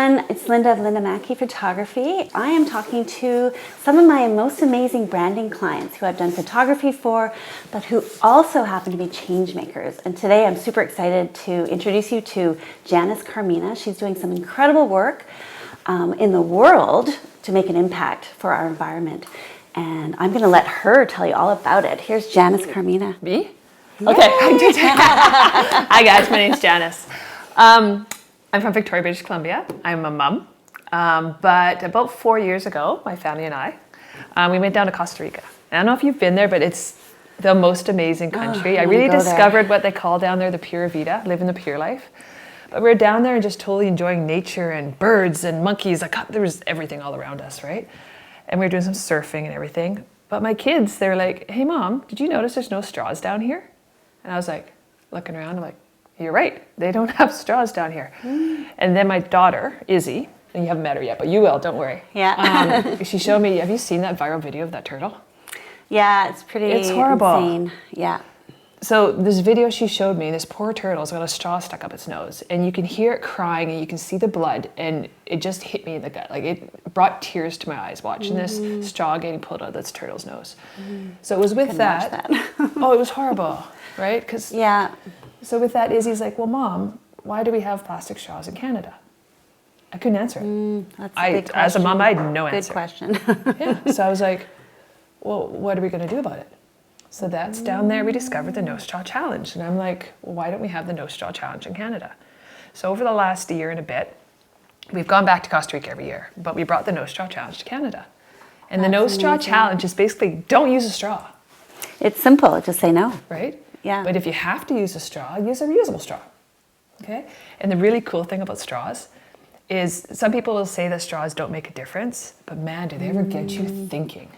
everyone, it's Linda of Linda Mackey Photography. I am talking to some of my most amazing branding clients who I've done photography for, but who also happen to be change makers. And today I'm super excited to introduce you to Janis Carmena. She's doing some incredible work in the world to make an impact for our environment. And I'm going to let her tell you all about it. Here's Janis Carmena. Me? Okay. Hi guys, my name's Janis. I'm from Victoria, British Columbia. I'm a mum. But about 4 years ago, my family and I, we went down to Costa Rica. I don't know if you've been there, but it's the most amazing country. I really discovered what they call down there the pura vida, living the pure life. But we were down there and just totally enjoying nature and birds and monkeys. There was everything all around us, right? And we were doing some surfing and everything. But my kids, they were like, "Hey mom, did you notice there's no straws down here?" And I was like, looking around, I'm like, "You're right, they don't have straws down here." And then my daughter, Izzy, and you haven't met her yet, but you will, don't worry. Yeah. She showed me, have you seen that viral video of that turtle? Yeah, it's horrible. Insane. Yeah. So this video she showed me, this poor turtle's got a straw stuck up its nose, and you can hear it crying and you can see the blood, and it just hit me in the gut. Like, it brought tears to my eyes watching this straw getting pulled out of this turtle's nose. So it was with that. Oh, it was horrible, right? Yeah. So with that, Izzy's like, "Well, Mom, why do we have plastic straws in Canada?" I couldn't answer it. That's a big question. As a mom, I had no answer. Good question. Yeah. So I was like, "Well, what are we going to do about it?" So that's down there. We discovered the No Straw Challenge, and I'm like, "Well, why don't we have the No Straw Challenge in Canada?" So over the last year and a bit, we've gone back to Costa Rica every year, but we brought the No Straw Challenge to Canada. And the No Straw Challenge is basically don't use a straw. It's simple. Just say no. Right? Yeah. But if you have to use a straw, use a reusable straw. Okay? And the really cool thing about straws is some people will say that straws don't make a difference, but man, do they ever get you thinking,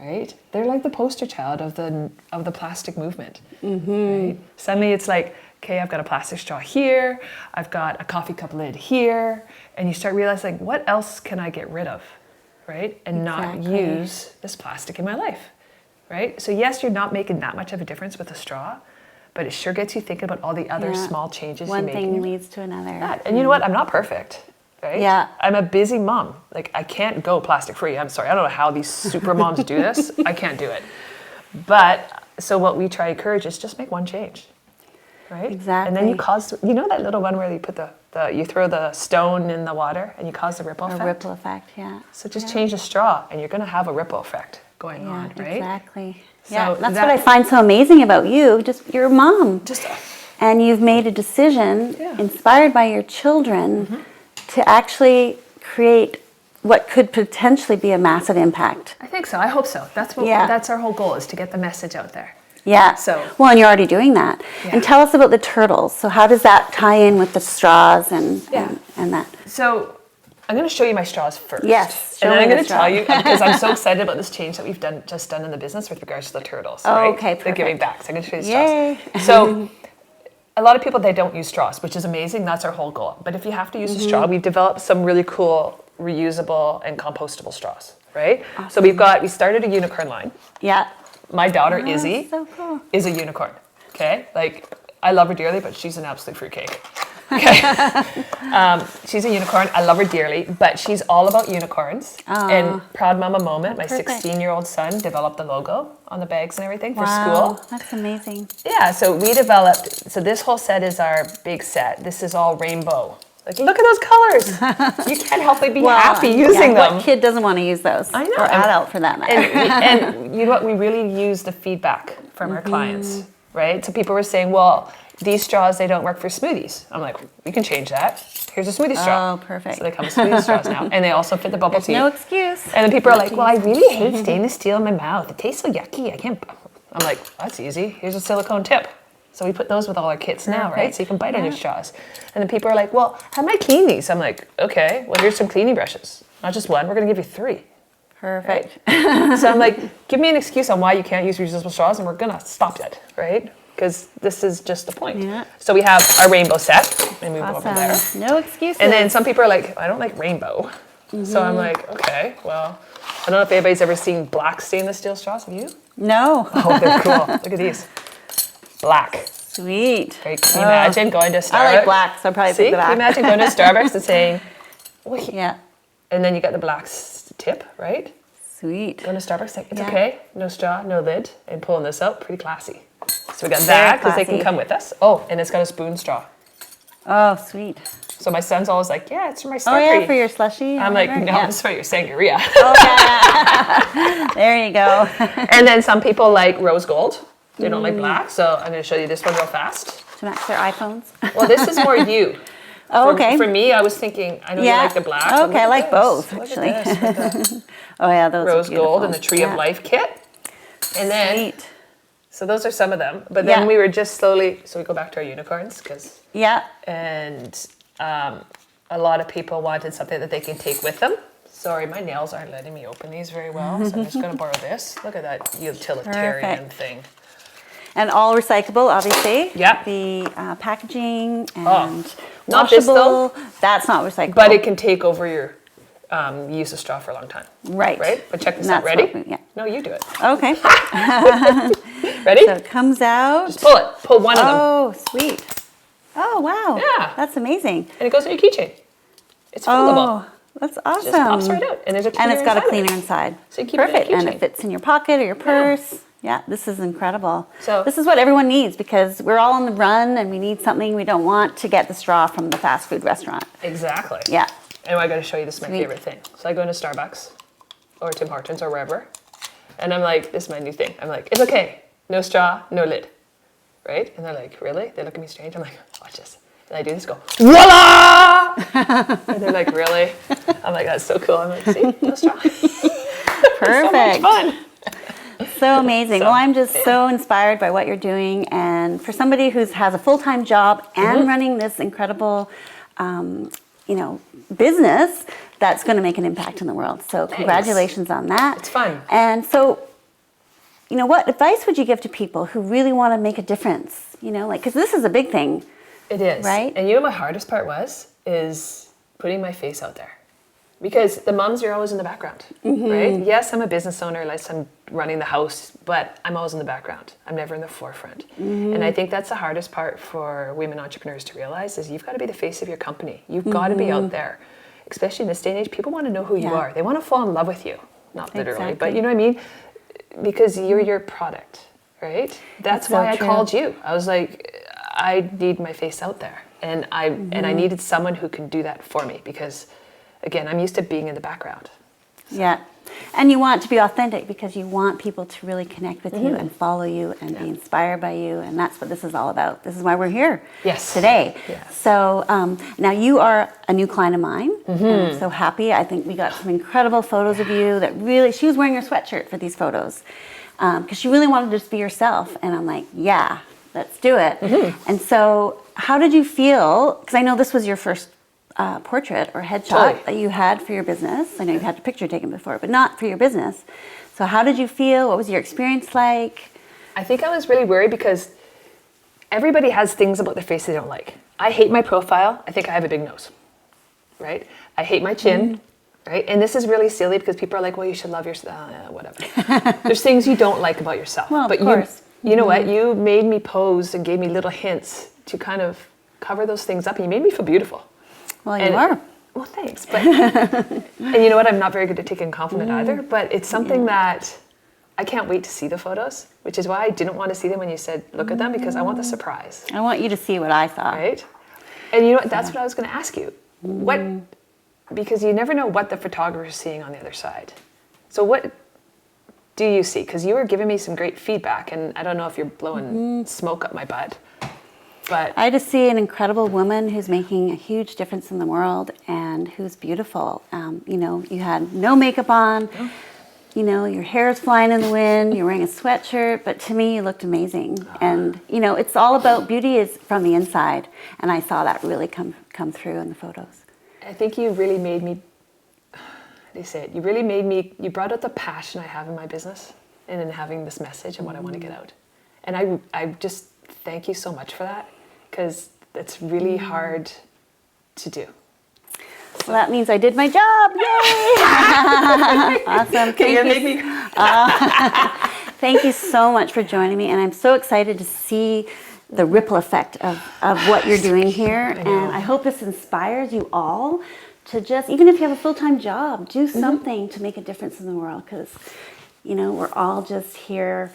right? They're like the poster child of the plastic movement, right? Suddenly it's like, okay, I've got a plastic straw here, I've got a coffee cup lid here, and you start realizing, what else can I get rid of, right? And not use this plastic in my life. Right? So yes, you're not making that much of a difference with a straw, but it sure gets you thinking about all the other small changes you make. One thing leads to another. Yeah. And you know what? I'm not perfect, right? Yeah. I'm a busy mom. Like, I can't go plastic free. I'm sorry. I don't know how these super moms do this. I can't do it. But so what we try to encourage is just make one change, right? Exactly. And then you know that little one where you put you throw the stone in the water and you cause the ripple effect? A ripple effect, yeah. So just change the straw and you're going to have a ripple effect going on, right? Exactly. So yeah, that's what I find so amazing about you. Just you're a mom, and you've made a decision inspired by your children to actually create what could potentially be a massive impact. I think so. I hope so. That's what. That's our whole goal, is to get the message out there. Yeah. So well, and you're already doing that. Yeah. And tell us about the turtles. So how does that tie in with the straws and that? So I'm going to show you my straws first. Yes. And then I'm going to tell you, because I'm so excited about this change that we've just done in the business with regards to the turtles. Oh, right? okay, perfect. The giving back. So I'm going to show you straws. So a lot of people, they don't use straws, which is amazing. That's our whole goal. But if you have to use a straw, we've developed some really cool reusable and compostable straws, right? Awesome. So we started a unicorn line. Yeah. My daughter, Izzy, is a unicorn. Okay? Like, I love her dearly, but she's an absolute fruitcake. Okay. She's a unicorn. I love her dearly, but she's all about unicorns. And Proud Mama Moment, my 16-year-old son developed the logo on the bags and everything for school. That's amazing. Yeah, so we developed, so this whole set is our big set. This is all rainbow. Like, look at those colors. You can't help but be happy using them. What kid doesn't want to use those? I know. Or adult for that matter. And you know what? We really use the feedback from our clients, right? So people were saying, well, these straws, they don't work for smoothies. I'm like, we can change that. Here's a smoothie straw. Oh, perfect. So they come with smoothie straws now. And they also fit the bubble tea. No excuse. And then people are like, well, I really hate stainless steel in my mouth. It tastes so yucky. I can't. I'm like, that's easy. Here's a silicone tip. So we put those with all our kits now, right? So you can bite on your straws. And then people are like, well, how am I clean these? I'm like, okay, well, here's some cleaning brushes. Not just one. We're going to give you 3. Perfect. Right? So I'm like, give me an excuse on why you can't use reusable straws, and we're going to stop it, right? Because this is just the point. Yeah. So we have our rainbow set, and we go over there. No excuses. And then some people are like, I don't like rainbow. So I'm like, okay, well, I don't know if anybody's ever seen black stainless steel straws. Have you? No. Oh, they're cool. Look at these. Black. Sweet. Right? Can you imagine going to Starbucks? I like black, so I'll probably pick the black. Can you imagine going to Starbucks and saying, Yeah. And then you got the black tip, right? Sweet. Going to Starbucks, like, it's Yeah. okay, no straw, no lid, and pulling this out, pretty classy. So we got Very that, because they can classy. come with us. Oh, and it's got a spoon straw. Oh, sweet. So my son's always like, yeah, it's for my Oh, Starbucks. yeah, for your slushie. I'm like, no, it's for your sangria. Oh, yeah. There you go. And then some people like rose gold. They don't like black, so I'm going to show you this one real fast. To match their iPhones. Well, this is more you. Oh, okay. For me, I was thinking, I know you like the black. but Okay, I look like at both, this. actually. Look at this, with the Oh, yeah, those rose are beautiful. gold and the Tree of Life kit. And then, Sweet. so those are some of them. But then Yeah. we were just slowly, so we go back to our unicorns, Yeah. and a lot of people wanted something that they can take with them. Sorry, my nails aren't letting me open these very well, so I'm just going to borrow this. Look at that utilitarian Perfect. thing. And all recyclable, obviously. Yeah. The packaging and not this, washable. That's not recyclable. But it can take over your use of straw for a long time. Right. Right? But check this And out. that's Ready? what we- yeah. No, you do it. Okay. Ready? So it comes out. Just pull it. Pull one of them. Oh, sweet. Oh, wow. Yeah. That's amazing. And it goes in your keychain. It's foldable. Oh, that's awesome. Just pops right out. And there's a cleaner And it's got a inside of cleaner it. inside. So you keep it in a Perfect. And keychain. it fits in your pocket or your purse. Yeah, this is incredible. So- this is what everyone needs because we're all on the run and we need something. We don't want to get the straw from the fast food restaurant. Exactly. Yeah. And I got to show you, this is my Sweet. favorite thing. So I go into Starbucks or Tim Hortons or wherever, and I'm like, this is my new thing. I'm like, it's okay. No straw, no lid. Right? And they're like, really? They look at me strange. I'm like, watch this. And I do this, go, voila! And they're like, really? I'm like, that's so cool. I'm like, see, no straw. Perfect. So much fun. So amazing. Well, I'm just so inspired by what you're doing. And for somebody who has a full-time job and running this incredible, business, that's going to make an impact in the world. So congratulations on that. It's fun. And so, what advice would you give to people who really want to make a difference? Because this is a big thing. It is. Right? And you know what my hardest part is putting my face out there. Because the moms are always in the background, right? Yes, I'm a business owner, like I'm running the house, but I'm always in the background. I'm never in the forefront. And I think that's the hardest part for women entrepreneurs to realize is you've got to be the face of your company. You've got to be out there. Especially in this day and age, people want to know who you are. They want to fall in love with you. Not literally, but you know what I mean? Because you're your product, right? That's so why I true. called you. I was like, I need my face out there. And I needed someone who can do that for me because again, I'm used to being in the background. Yeah. And you want to be authentic because you want people to really connect with you and follow you and be inspired by you. And that's what this is all about. This is why we're here today. Yes. So now you are a new client of mine. And I'm so happy. I think we got some incredible photos of you that really, she was wearing your sweatshirt for these photos because she really wanted to just be herself. And I'm like, yeah, let's do it. And so how did you feel? Because I know this was your first portrait or headshot that you had for your business. I know you've had a picture taken before, but not for your business. So how did you feel? What was your experience like? I think I was really worried because everybody has things about their face they don't like. I hate my profile. I think I have a big nose, right? I hate my chin, right? And this is really silly because people are like, well, you should love yourself, whatever. There's things you don't like about yourself. Well, of but course. You know what? You made me pose and gave me little hints to kind of cover those things up. And you made me feel beautiful. Well, you are. Well, thanks. But and you know what? I'm not very good at taking compliment either. But it's something that I can't wait to see the photos, which is why I didn't want to see them when you said look at them because I want the surprise. I want you to see what I saw. Right? And you know what? That's what I was going to ask you. What? Because you never know what the photographer is seeing on the other side. So what do you see? Because you were giving me some great feedback, and I don't know if you're blowing smoke up my butt. But I just see an incredible woman who's making a huge difference in the world and who's beautiful. You had no makeup on. Your hair is flying in the wind. You're wearing a sweatshirt, but to me, you looked amazing. And it's all about beauty is from the inside, and I saw that really come through in the photos. I think you really made me. How do you say it? You really made me. You brought out the passion I have in my business and in having this message and what I want to get out. And I just thank you so much for that. Because it's really hard to do. Well, that means I did my job. Yay! Awesome. Thank you so much for joining me. And I'm so excited to see the ripple effect of what you're doing here. And I hope this inspires you all to just, even if you have a full-time job, do something to make a difference in the world, because, you know, we're all just here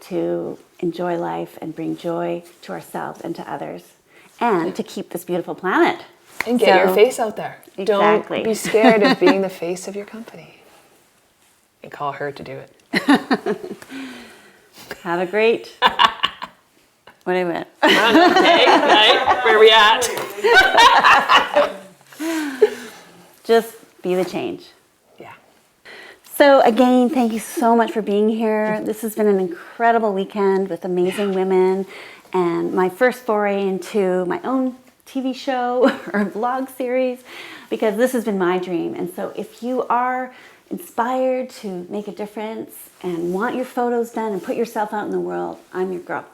to enjoy life and bring joy to ourselves and to others, and to keep this beautiful planet. And get your face out there. Exactly. Don't be scared of being the face of your company. And call her to do it. Have a great... What I meant. Okay, right? Where are we at? Just be the change. Yeah. So again, thank you so much for being here. This has been an incredible weekend with amazing women, and my first foray into my own TV show or vlog series, because this has been my dream. And so if you are inspired to make a difference and want your photos done and put yourself out in the world, I'm your girl.